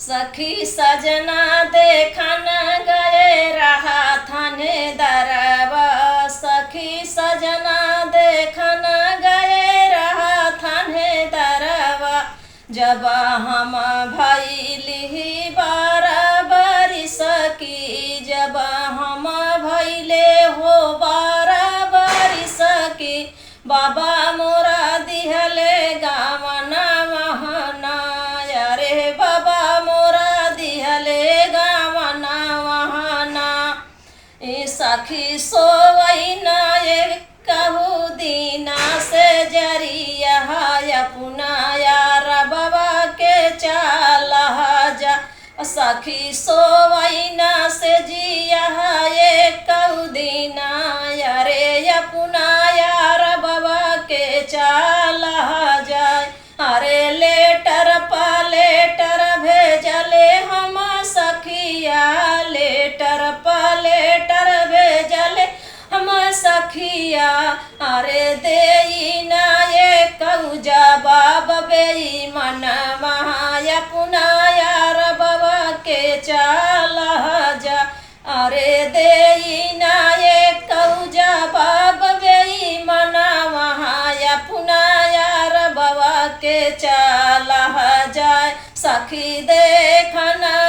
सखी सजना देखन गए रहा थानेदारवा। सखी सजना देखन गए रहा थानेदारवा। जब हम भैली बराबरी सकी, जब हम भैले हो बराबरी सकी। बाबा मोरा दिहले गावना वहना, अरे बाबा मोरा दिहले गावना वहना। ए सखी सोवैना एक कहू दीना से जरिया अपना यार बाबा के चाला जा। सखी सोवैना से जिया एक कहू दीना, अरे अपना यार बाबा के चाला जाए। अरे लेटर पा लेटर भेजले हम सखिया, लेटर पा लेटर भेजले हम सखिया। अरे देना ये कौजा बाबा बेई मन महाया पुना यार बाबा के चाला जा। अरे देना ये कौजा बाबा बेई मन महाया पुना यार बाबा के चाला जाए। सखी देखना